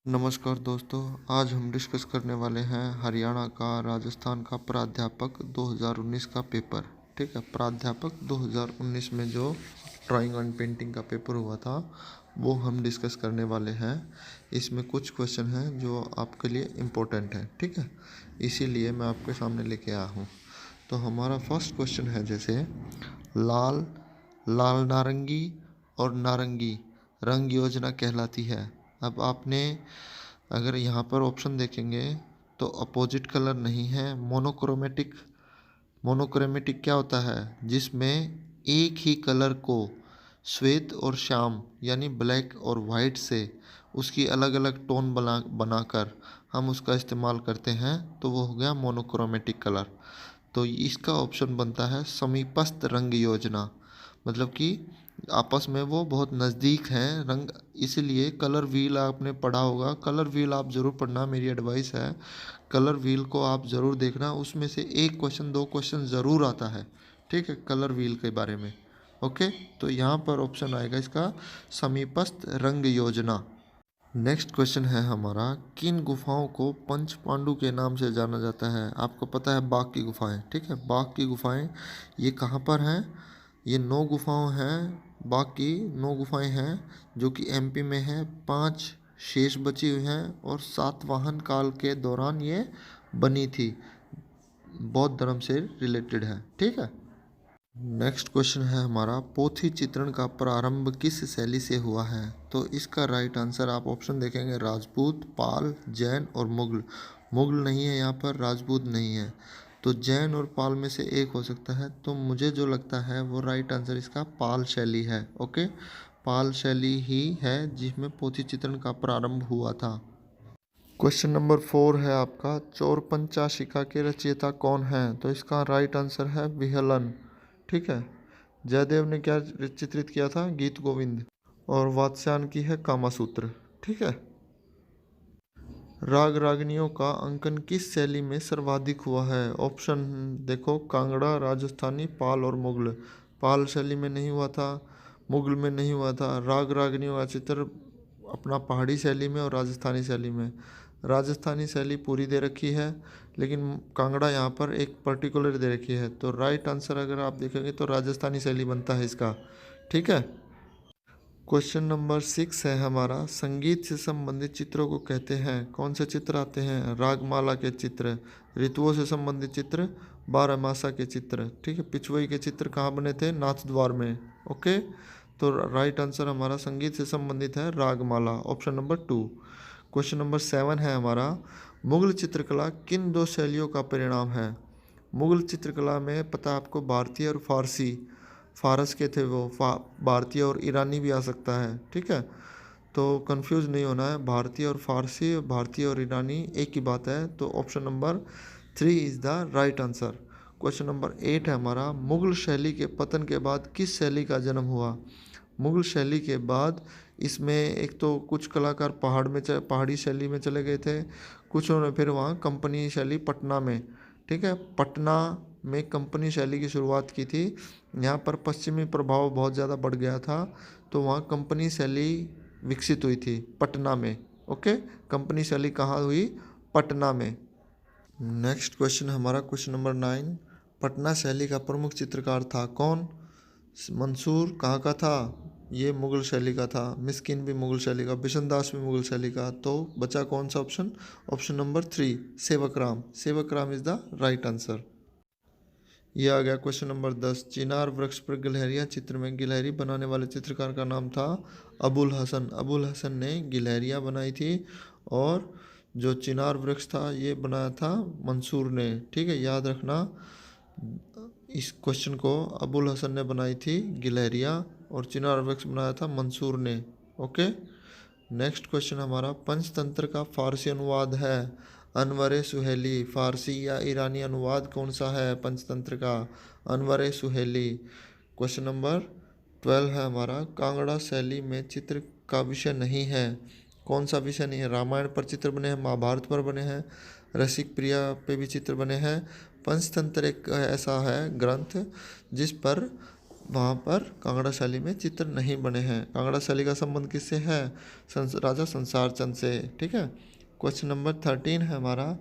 नमस्कार दोस्तों, आज हम डिस्कस करने वाले हैं हरियाणा का राजस्थान का प्राध्यापक 2019 का पेपर। ठीक है, प्राध्यापक 2019 में जो ड्राइंग एंड पेंटिंग का पेपर हुआ था वो हम डिस्कस करने वाले हैं। इसमें कुछ क्वेश्चन हैं जो आपके लिए इम्पोर्टेंट है। ठीक है, इसीलिए मैं आपके सामने लेके आया हूँ। तो हमारा फर्स्ट क्वेश्चन है जैसे लाल, लाल नारंगी और नारंगी रंग योजना कहलाती है। अब आपने अगर यहाँ पर ऑप्शन देखेंगे तो अपोजिट कलर नहीं है, मोनोक्रोमेटिक। मोनोक्रोमेटिक क्या होता है? जिसमें एक ही कलर को श्वेत और श्याम यानी ब्लैक और वाइट से उसकी अलग अलग टोन बनाकर हम उसका इस्तेमाल करते हैं, तो वो हो गया मोनोक्रोमेटिक कलर। तो इसका ऑप्शन बनता है समीपस्थ रंग योजना, मतलब कि आपस में वो बहुत नज़दीक हैं रंग। इसलिए कलर व्हील आपने पढ़ा होगा, कलर व्हील आप ज़रूर पढ़ना, मेरी एडवाइस है। कलर व्हील को आप ज़रूर देखना, उसमें से एक क्वेश्चन दो क्वेश्चन ज़रूर आता है। ठीक है, कलर व्हील के बारे में। ओके, तो यहाँ पर ऑप्शन आएगा इसका समीपस्थ रंग योजना। नेक्स्ट क्वेश्चन है हमारा, किन गुफाओं को पंच पांडु के नाम से जाना जाता है? आपको पता है बाघ की गुफाएं। ठीक है, बाघ की गुफाएं ये कहाँ पर हैं? ये 9 गुफाओं हैं, बाघ की 9 गुफाएं हैं जो कि एमपी में हैं। 5 शेष बची हुई हैं और सातवाहन काल के दौरान ये बनी थी। बौद्ध धर्म से रिलेटेड है। ठीक है, नेक्स्ट क्वेश्चन है हमारा, पोथी चित्रण का प्रारंभ किस शैली से हुआ है? तो इसका राइट आंसर आप ऑप्शन देखेंगे राजपूत, पाल, जैन और मुगल। मुगल नहीं है यहाँ पर, राजपूत नहीं है, तो जैन और पाल में से एक हो सकता है। तो मुझे जो लगता है वो राइट आंसर इसका पाल शैली है। ओके, पाल शैली ही है जिसमें पोथी चित्रण का प्रारंभ हुआ था। क्वेश्चन नंबर 4 है आपका, चोर पंचाशिका के रचयिता कौन है? तो इसका राइट आंसर है विहलन। ठीक है, जयदेव ने क्या चित्रित किया था? गीत गोविंद। और वात्स्यायन की है कामासूत्र। ठीक है, राग रागनियों का अंकन किस शैली में सर्वाधिक हुआ है? ऑप्शन देखो, कांगड़ा, राजस्थानी, पाल और मुगल। पाल शैली में नहीं हुआ था, मुगल में नहीं हुआ था। राग रागनियों का चित्र अपना पहाड़ी शैली में और राजस्थानी शैली में। राजस्थानी शैली पूरी दे रखी है, लेकिन कांगड़ा यहाँ पर एक पर्टिकुलर दे रखी है। तो राइट आंसर अगर आप देखेंगे तो राजस्थानी शैली बनता है इसका। ठीक है, क्वेश्चन नंबर 6 है हमारा, संगीत से संबंधित चित्रों को कहते हैं? कौन से चित्र आते हैं? रागमाला के चित्र, ऋतुओं से संबंधित चित्र, बारहमासा के चित्र। ठीक है, पिछवई के चित्र कहाँ बने थे? नाथ द्वार में। ओके, तो राइट आंसर हमारा संगीत से संबंधित है Ragamala, option number 2। Question number 7 है हमारा, मुगल चित्रकला किन दो शैलियों का परिणाम है? मुगल चित्रकला में पता है आपको भारतीय और फारसी, फारस के थे वो, भारतीय और ईरानी भी आ सकता है। ठीक है, तो कंफ्यूज नहीं होना है, भारतीय और फारसी, भारतीय और ईरानी एक ही बात है। तो option number 3 is the right answer. Question number 8 है हमारा, मुगल शैली के पतन के बाद किस शैली का जन्म हुआ? मुगल शैली के बाद इसमें एक तो कुछ कलाकार पहाड़ी शैली में चले गए थे, कुछ ने फिर वहाँ कंपनी शैली पटना में। ठीक है, पटना में कंपनी शैली की शुरुआत की थी। यहाँ पर पश्चिमी प्रभाव बहुत ज़्यादा बढ़ गया था, तो वहाँ कंपनी शैली विकसित हुई थी पटना में। ओके, कंपनी शैली कहाँ हुई? पटना में। नेक्स्ट क्वेश्चन हमारा क्वेश्चन नंबर 9, पटना शैली का प्रमुख चित्रकार था कौन? मंसूर कहाँ का था? ये मुगल शैली का था। मिस्किन भी मुगल शैली का, बिशनदास भी मुगल शैली का। तो बचा कौन सा ऑप्शन? ऑप्शन नंबर 3, सेवक राम। सेवक Ram is the right answer. ये आ गया क्वेश्चन नंबर 10, चिनार वृक्ष पर गिलहरियां चित्र में गिलहरी बनाने वाले चित्रकार का नाम था अबुल हसन। अबुल हसन ने गिलहरियां बनाई थी, और जो चिनार वृक्ष था ये बनाया था मंसूर ने। ठीक है, याद रखना इस क्वेश्चन को, अबुल हसन ने बनाई थी गिलहरियां और चिनार वृक्ष बनाया था मंसूर ने। ओके, नेक्स्ट क्वेश्चन हमारा, पंचतंत्र का फारसी अनुवाद है अनवर सुहेली। फारसी या ईरानी अनुवाद कौन सा है पंचतंत्र का? अनवर सुहेली। क्वेश्चन नंबर 12 है हमारा, कांगड़ा शैली में चित्र का विषय नहीं है। कौन सा विषय नहीं है? रामायण पर चित्र बने हैं, महाभारत पर बने हैं, रसिक प्रिया पे भी चित्र बने हैं। पंचतंत्र एक ऐसा है ग्रंथ जिस पर वहाँ पर कांगड़ा शैली में चित्र नहीं बने हैं। कांगड़ा शैली का संबंध किससे है? राजा संसार चंद से। ठीक है। क्वेश्चन नंबर 13 है हमारा,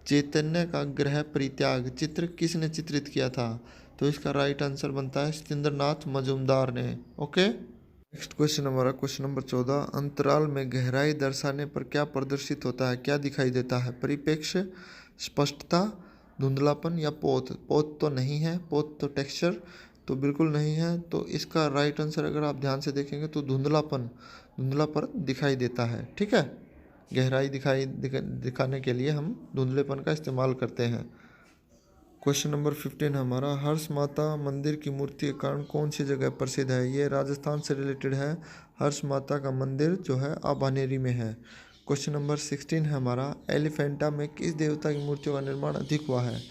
चैतन्य का गृह परित्याग चित्र किसने चित्रित किया था? तो इसका राइट आंसर बनता है सत्येंद्रनाथ मजूमदार ने। ओके। नेक्स्ट क्वेश्चन हमारा क्वेश्चन नंबर 14, अंतराल में गहराई दर्शाने पर क्या प्रदर्शित होता है, क्या दिखाई देता है? परिप्रेक्ष्य, स्पष्टता, धुंधलापन या पोत? पोत तो नहीं है, पोत तो टेक्सचर तो बिल्कुल नहीं है। तो इसका राइट आंसर अगर आप ध्यान से देखेंगे तो धुंधलापन दिखाई देता है। ठीक है। गहराई दिखाने के लिए हम धुंधलेपन का इस्तेमाल करते हैं। क्वेश्चन नंबर 15 हमारा, हर्ष माता मंदिर की मूर्ति का कारण कौन सी जगह प्रसिद्ध है? ये राजस्थान से रिलेटेड है। हर्ष माता का मंदिर जो है आबानेरी में है। क्वेश्चन नंबर 16 है हमारा, एलिफेंटा में किस देवता की मूर्तियों का निर्माण अधिक हुआ है?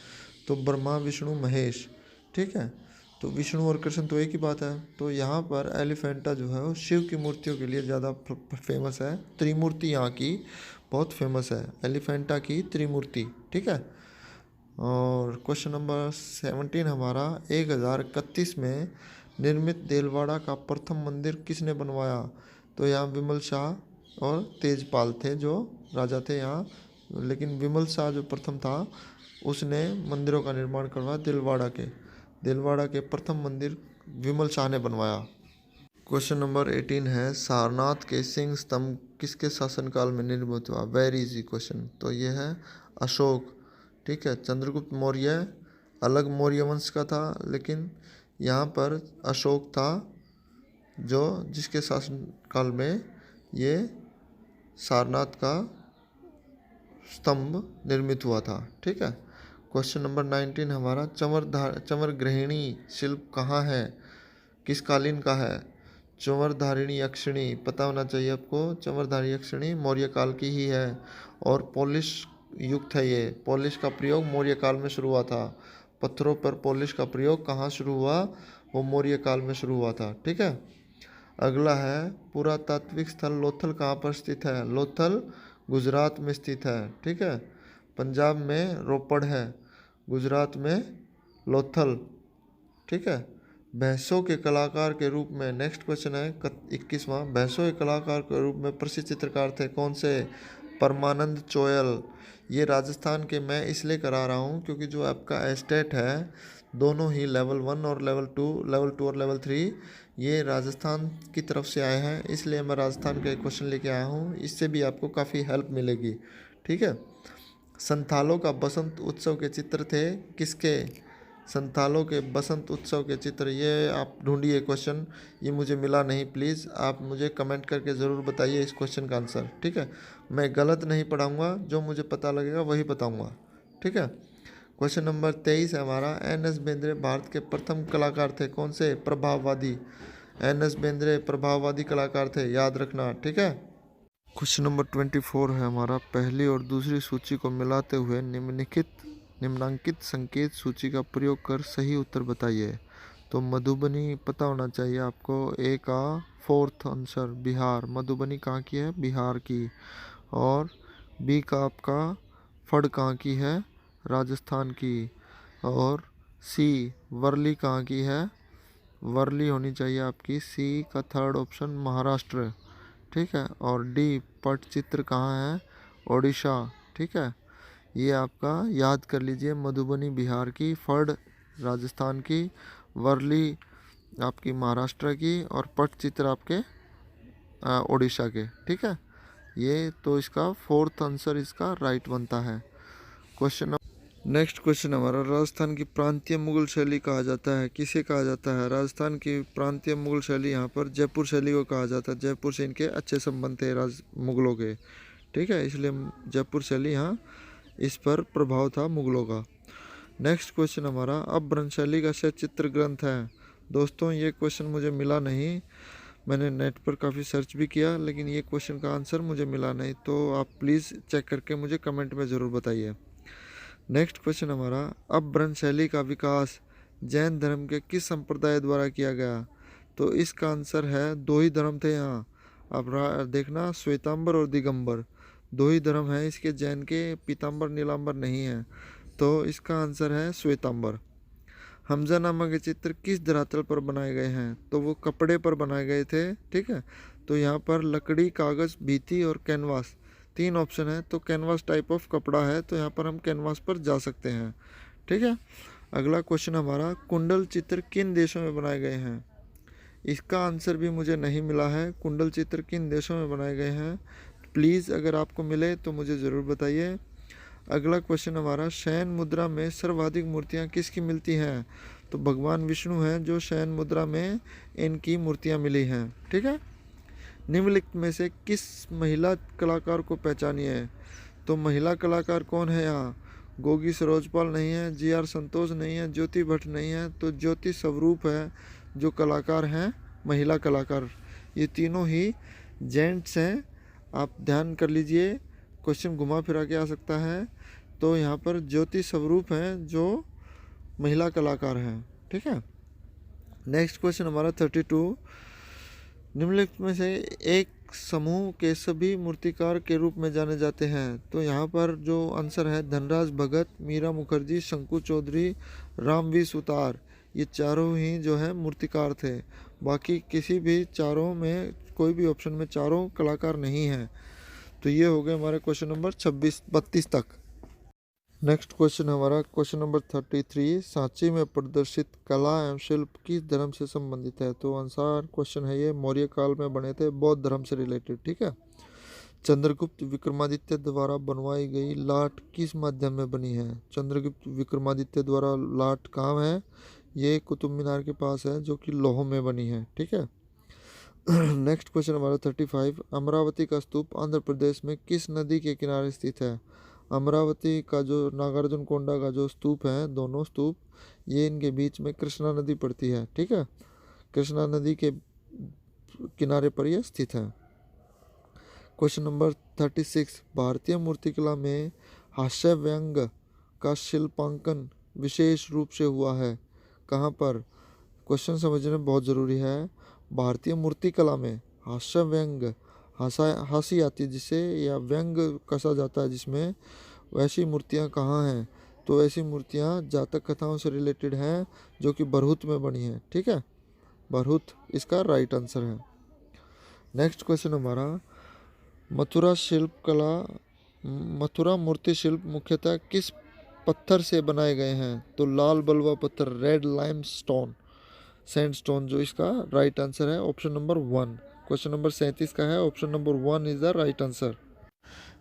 तो ब्रह्मा, विष्णु, महेश। ठीक है। तो विष्णु और कृष्ण तो एक ही बात है। तो यहाँ पर एलिफेंटा जो है वो शिव की मूर्तियों के लिए ज़्यादा फेमस है। त्रिमूर्ति यहाँ की बहुत फेमस है, एलिफेंटा की त्रिमूर्ति। ठीक है। और क्वेश्चन नंबर 17 हमारा, 1031 में निर्मित देलवाड़ा का प्रथम मंदिर किसने बनवाया? तो यहाँ विमल शाह और तेजपाल थे जो राजा थे यहाँ, लेकिन विमल शाह जो प्रथम था उसने मंदिरों का निर्माण करवाया देलवाड़ा के प्रथम मंदिर विमल शाह ने बनवाया। क्वेश्चन नंबर 18 है, सारनाथ के सिंह स्तंभ किसके शासनकाल में निर्मित हुआ? Very easy question. तो ये है अशोक। ठीक है। चंद्रगुप्त मौर्य अलग मौर्य वंश का था, लेकिन यहाँ पर अशोक था जो जिसके शासनकाल में ये सारनाथ का स्तंभ निर्मित हुआ था। ठीक है। क्वेश्चन नंबर 19 हमारा, चंवर गृहिणी शिल्प कहाँ है, किस कालीन का है? चंवरधारिणी यक्षिणी पता होना चाहिए आपको। चंवरधारिणी यक्षिणी मौर्य काल की ही है और पॉलिश युक्त है। ये पॉलिश का प्रयोग मौर्य काल में शुरू हुआ था। पत्थरों पर पॉलिश का प्रयोग कहाँ शुरू हुआ? वो मौर्य काल में शुरू हुआ था। ठीक है। अगला है, पुरातात्विक स्थल लोथल कहाँ पर स्थित है? लोथल गुजरात में स्थित है। ठीक है। पंजाब में रोपड़ है, गुजरात में लोथल। ठीक है। भैंसों के कलाकार के रूप में, नेक्स्ट क्वेश्चन है 21वां, भैंसों के कलाकार के रूप में प्रसिद्ध चित्रकार थे कौन से? परमानंद चोयल। ये राजस्थान के मैं इसलिए करा रहा हूँ क्योंकि जो आपका एस्टेट है दोनों ही लेवल 1 और लेवल 2 और लेवल 3 ये राजस्थान की तरफ से आए हैं, इसलिए मैं राजस्थान के क्वेश्चन लेके आया हूँ। इससे भी आपको काफ़ी हेल्प मिलेगी। ठीक है। संथालों का बसंत उत्सव के चित्र थे किसके? संथालों के बसंत उत्सव के चित्र, ये आप ढूंढिए क्वेश्चन, ये मुझे मिला नहीं। प्लीज़ आप मुझे कमेंट करके ज़रूर बताइए इस क्वेश्चन का आंसर। ठीक है। मैं गलत नहीं पढ़ाऊँगा, जो मुझे पता लगेगा वही बताऊँगा। ठीक है। क्वेश्चन नंबर 23 है हमारा, एन.एस. बेंद्रे भारत के प्रथम कलाकार थे कौन से? प्रभाववादी। एन.एस. बेंद्रे प्रभाववादी कलाकार थे, याद रखना। ठीक है। क्वेश्चन नंबर 24 है हमारा, पहली और दूसरी सूची को मिलाते हुए निम्नांकित संकेत सूची का प्रयोग कर सही उत्तर बताइए। तो मधुबनी पता होना चाहिए आपको। ए का फोर्थ आंसर बिहार। मधुबनी कहाँ की है? बिहार की। और बी का आपका फड़ कहाँ की है? राजस्थान की। और सी वर्ली कहाँ की है? वर्ली होनी चाहिए आपकी। सी का थर्ड ऑप्शन महाराष्ट्र। ठीक है। और डी पटचित्र कहाँ है? ओडिशा। ठीक है। ये आपका याद कर लीजिए, मधुबनी बिहार की, फड़ राजस्थान की, वर्ली आपकी महाराष्ट्र की और पटचित्र आपके ओडिशा के। ठीक है। ये तो इसका फोर्थ आंसर इसका राइट बनता है। नेक्स्ट क्वेश्चन हमारा, राजस्थान की प्रांतीय मुगल शैली कहा जाता है, किसे कहा जाता है? राजस्थान की प्रांतीय मुगल शैली यहाँ पर जयपुर शैली को कहा जाता है। जयपुर से इनके अच्छे संबंध थे मुगलों के। ठीक है। इसलिए जयपुर शैली यहाँ इस पर प्रभाव था मुगलों का। नेक्स्ट क्वेश्चन हमारा, अपभ्रंश शैली का सचित्र ग्रंथ है। दोस्तों ये क्वेश्चन मुझे मिला नहीं, मैंने नेट पर काफ़ी सर्च भी किया, लेकिन ये क्वेश्चन का आंसर मुझे मिला नहीं। तो आप प्लीज़ चेक करके मुझे कमेंट में ज़रूर बताइए। नेक्स्ट क्वेश्चन हमारा, अपभ्रंश शैली का विकास जैन धर्म के किस संप्रदाय द्वारा किया गया? तो इसका आंसर है, दो ही धर्म थे यहाँ। अब देखना, श्वेतांबर और दिगंबर दो ही धर्म है इसके, जैन के पीतांबर नीलांबर नहीं है। तो इसका आंसर है श्वेतांबर। हमजा नामा के चित्र किस धरातल पर बनाए गए हैं? तो वो कपड़े पर बनाए गए थे। ठीक है, तो यहाँ पर लकड़ी, कागज़, भित्ति और कैनवास, 3 ऑप्शन है। तो कैनवास टाइप ऑफ कपड़ा है, तो यहाँ पर हम कैनवास पर जा सकते हैं। ठीक है, अगला क्वेश्चन हमारा, कुंडल चित्र किन देशों में बनाए गए हैं? इसका आंसर भी मुझे नहीं मिला है। कुंडल चित्र किन देशों में बनाए गए हैं? प्लीज़ अगर आपको मिले तो मुझे ज़रूर बताइए। अगला क्वेश्चन हमारा, शयन मुद्रा में सर्वाधिक मूर्तियाँ किसकी मिलती हैं? तो भगवान विष्णु हैं जो शयन मुद्रा में इनकी मूर्तियाँ मिली हैं। ठीक है, निम्नलिखित में से किस महिला कलाकार को पहचानिए? तो महिला कलाकार कौन है यहाँ? गोगी सरोजपाल नहीं है, जी.आर. संतोष नहीं है, ज्योति भट्ट नहीं है, तो ज्योति स्वरूप है जो कलाकार हैं, महिला कलाकार। ये तीनों ही जेंट्स हैं, आप ध्यान कर लीजिए, क्वेश्चन घुमा फिरा के आ सकता है। तो यहाँ पर ज्योति स्वरूप हैं जो महिला कलाकार हैं। ठीक है, नेक्स्ट क्वेश्चन हमारा 32, निम्नलिखित में से एक समूह के सभी मूर्तिकार के रूप में जाने जाते हैं? तो यहाँ पर जो आंसर है, धनराज भगत, मीरा मुखर्जी, शंकु चौधरी, रामवी सुतार, ये चारों ही जो है मूर्तिकार थे। बाकी किसी भी चारों में, कोई भी ऑप्शन में चारों कलाकार नहीं हैं। तो ये हो गए हमारे क्वेश्चन नंबर 32 तक। नेक्स्ट क्वेश्चन हमारा क्वेश्चन नंबर 33, सांची में प्रदर्शित कला एवं शिल्प किस धर्म से संबंधित है? तो आंसर क्वेश्चन है ये, मौर्य काल में बने थे, बौद्ध धर्म से रिलेटेड। ठीक है, चंद्रगुप्त विक्रमादित्य द्वारा बनवाई गई लाट किस माध्यम में बनी है? चंद्रगुप्त विक्रमादित्य द्वारा लाट कहाँ है? ये कुतुब मीनार के पास है, जो कि लौह में बनी है। ठीक है, नेक्स्ट क्वेश्चन हमारा 35, अमरावती का स्तूप आंध्र प्रदेश में किस नदी के किनारे स्थित है? अमरावती का जो नागार्जुन कोंडा का जो स्तूप है, दोनों स्तूप, ये इनके बीच में कृष्णा नदी पड़ती है। ठीक है, कृष्णा नदी के किनारे पर यह स्थित है। क्वेश्चन नंबर 36, भारतीय मूर्तिकला में हास्य व्यंग का शिल्पांकन विशेष रूप से हुआ है, कहाँ पर? क्वेश्चन समझना बहुत ज़रूरी है। भारतीय मूर्तिकला में हास्य व्यंग, हंसी आती है जिससे, या व्यंग कसा जाता है जिसमें, वैसी मूर्तियाँ कहाँ हैं? तो ऐसी मूर्तियाँ जातक कथाओं से रिलेटेड हैं, जो कि भरहुत में बनी हैं। ठीक है, भरहुत इसका राइट आंसर है। नेक्स्ट क्वेश्चन हमारा, मथुरा मूर्ति शिल्प मुख्यतः किस पत्थर से बनाए गए हैं? तो लाल बलुआ पत्थर, रेड लाइमस्टोन, सैंडस्टोन, जो इसका राइट आंसर है ऑप्शन नंबर 1। क्वेश्चन नंबर 37 का है, option number 1 is the right answer.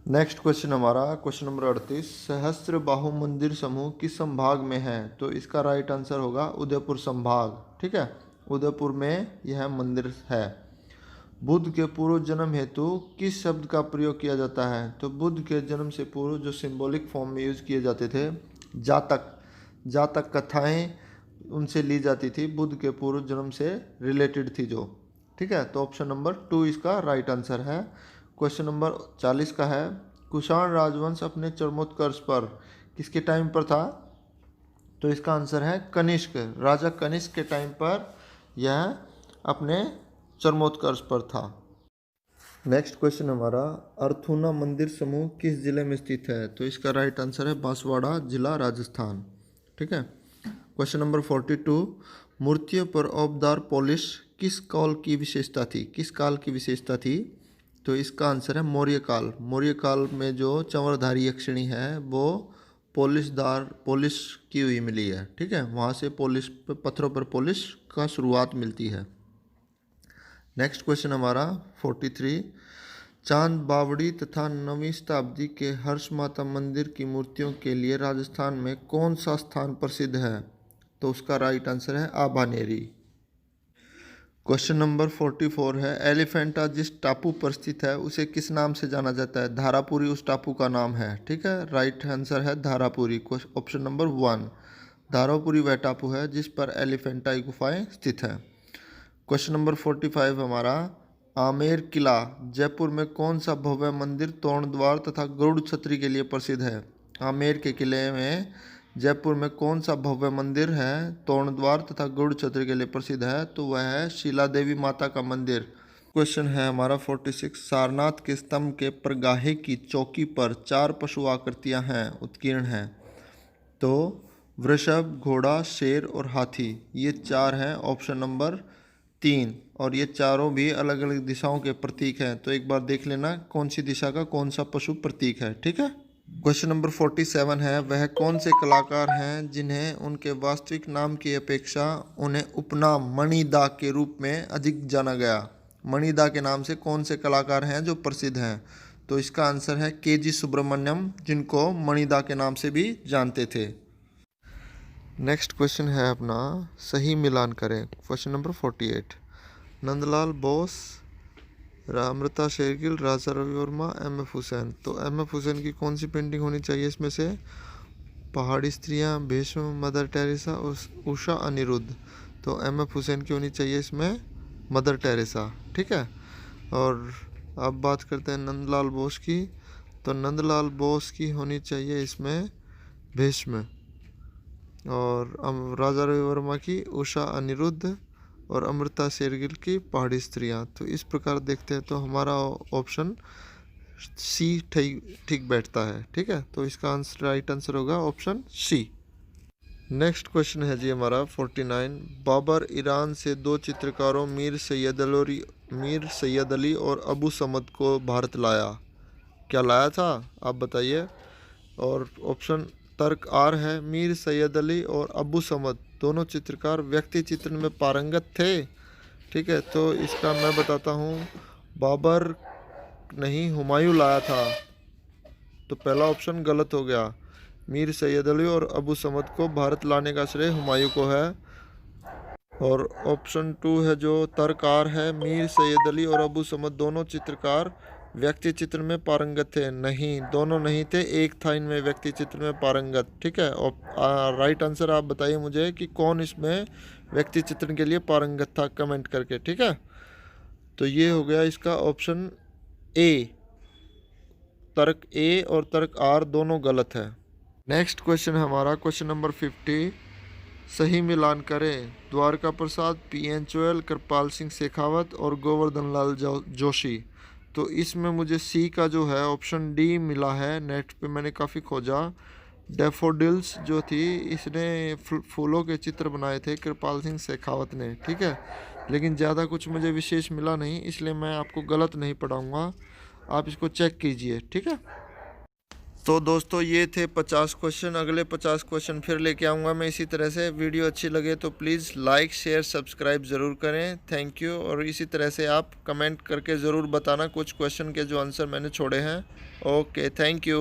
Next question हमारा क्वेश्चन नंबर 38, सहस्त्र बाहु मंदिर समूह किस संभाग में है? तो इसका राइट आंसर होगा उदयपुर संभाग। ठीक है, उदयपुर में यह मंदिर है। बुद्ध के पूर्व जन्म हेतु किस शब्द का प्रयोग किया जाता है? तो बुद्ध के जन्म से पूर्व जो सिंबॉलिक फॉर्म में यूज किए जाते थे, जातक कथाएं उनसे ली जाती थी, बुद्ध के पूर्व जन्म से रिलेटेड थी जो। ठीक है, तो ऑप्शन नंबर 2 इसका राइट आंसर है। क्वेश्चन नंबर 40 का है, कुषाण राजवंश अपने चरमोत्कर्ष पर किसके टाइम पर था? तो इसका आंसर है कनिष्क, राजा कनिष्क के टाइम पर यह अपने चरमोत्कर्ष पर था। नेक्स्ट क्वेश्चन हमारा, अर्थूना मंदिर समूह किस जिले में स्थित है? तो इसका राइट आंसर है बांसवाड़ा जिला, राजस्थान। ठीक है, क्वेश्चन नंबर 42, मूर्तियों पर औबदार पॉलिश किस काल की विशेषता थी? किस काल की विशेषता थी? तो इसका आंसर है मौर्य काल। मौर्य काल में जो चंवरधारी यक्षिणी है वो पॉलिश की हुई मिली है। ठीक है, वहाँ से पॉलिश, पत्थरों पर पॉलिश का शुरुआत मिलती है। नेक्स्ट क्वेश्चन हमारा 43, चांद बावड़ी तथा 9वीं शताब्दी के हर्ष माता मंदिर की मूर्तियों के लिए राजस्थान में कौन सा स्थान प्रसिद्ध है? तो उसका राइट आंसर है आभानेरी। क्वेश्चन नंबर 44 है, एलिफेंटा जिस टापू पर स्थित है उसे किस नाम से जाना जाता है? धारापुरी उस टापू का नाम है। ठीक है, राइट आंसर है धारापुरी, ऑप्शन नंबर 1। धारापुरी वह टापू है जिस पर एलिफेंटा गुफाएं स्थित है। क्वेश्चन नंबर 45 हमारा, आमेर किला जयपुर में कौन सा भव्य मंदिर तोरण द्वार तथा गरुड़ छतरी के लिए प्रसिद्ध है? आमेर के किले में जयपुर में कौन सा भव्य मंदिर है तोरण द्वार तथा गरुड़ छतरी के लिए प्रसिद्ध है? तो वह है शीला देवी माता का मंदिर। क्वेश्चन है हमारा 46, सारनाथ के स्तंभ के परगाहे की चौकी पर 4 पशु आकृतियां हैं उत्कीर्ण हैं। तो वृषभ, घोड़ा, शेर और हाथी, ये 4 हैं ऑप्शन नंबर 3। और ये चारों भी अलग अलग दिशाओं के प्रतीक हैं। तो एक बार देख लेना कौन सी दिशा का कौन सा पशु प्रतीक है, ठीक है। क्वेश्चन नंबर 47 है, वह कौन से कलाकार हैं जिन्हें उनके वास्तविक नाम की अपेक्षा उन्हें उपनाम मणिदा के रूप में अधिक जाना गया। मणिदा के नाम से कौन से कलाकार हैं जो प्रसिद्ध हैं? तो इसका आंसर है के.जी. सुब्रमण्यम, जिनको मणिदा के नाम से भी जानते थे। नेक्स्ट क्वेश्चन है अपना, सही मिलान करें। Question number 48, Nandlal Bose, Amrita Shergill, Raja Ravi Varma, MF. Hussain. तो एम.एफ. हुसैन की कौन सी पेंटिंग होनी चाहिए इसमें से? पहाड़ी स्त्रियां, भीष्म, मदर टेरेसा, उषा अनिरुद्ध। तो एम.एफ. हुसैन की होनी चाहिए इसमें मदर टेरेसा, ठीक है। और अब बात करते हैं नंदलाल बोस की। तो नंदलाल बोस की होनी चाहिए इसमें भीष्म। और राजा रवि वर्मा की उषा अनिरुद्ध। और अमृता शेरगिल की पहाड़ी स्त्रियां। तो इस प्रकार देखते हैं तो हमारा ऑप्शन सी ठीक बैठता है, ठीक है। तो इसका आंसर राइट आंसर होगा ऑप्शन सी। नेक्स्ट क्वेश्चन है जी हमारा 49, बाबर ईरान से 2 चित्रकारों मीर सैयद अली और अबू समद को भारत लाया। क्या लाया था आप बताइए। और ऑप्शन तर्क आर है, मीर सैयद अली और अबू समद दोनों चित्रकार व्यक्ति चित्रण में पारंगत थे, ठीक है। तो इसका मैं बताता हूँ, बाबर नहीं हुमायूं लाया था। तो पहला ऑप्शन गलत हो गया। मीर सैयद अली और अबू समद को भारत लाने का श्रेय हुमायूं को है। और ऑप्शन 2 है जो तर्क आर है, मीर सैयद अली और अबू समद दोनों चित्रकार व्यक्ति चित्र में पारंगत थे। नहीं, दोनों नहीं थे, एक था इनमें व्यक्ति चित्र में पारंगत, ठीक है। राइट आंसर आप बताइए मुझे कि कौन इसमें व्यक्ति चित्रण के लिए पारंगत था, कमेंट करके, ठीक है। तो ये हो गया इसका ऑप्शन ए। तर्क ए और तर्क आर दोनों गलत है। नेक्स्ट क्वेश्चन हमारा क्वेश्चन नंबर 50, सही मिलान करें। द्वारका प्रसाद, पी.एन. चोयल, कृपाल सिंह शेखावत और गोवर्धन लाल जोशी। तो इसमें मुझे सी का जो है ऑप्शन डी मिला है। नेट पे मैंने काफ़ी खोजा। डैफोडिल्स जो थी, इसने फूलों के चित्र बनाए थे कृपाल सिंह शेखावत ने, ठीक है। लेकिन ज़्यादा कुछ मुझे विशेष मिला नहीं, इसलिए मैं आपको गलत नहीं पढ़ाऊँगा, आप इसको चेक कीजिए, ठीक है। तो दोस्तों ये थे 50 क्वेश्चन। अगले 50 क्वेश्चन फिर लेके आऊँगा मैं इसी तरह से। वीडियो अच्छी लगे तो प्लीज़ लाइक शेयर सब्सक्राइब ज़रूर करें। Thank you. और इसी तरह से आप कमेंट करके ज़रूर बताना कुछ क्वेश्चन के जो आंसर मैंने छोड़े हैं। Okay, thank you.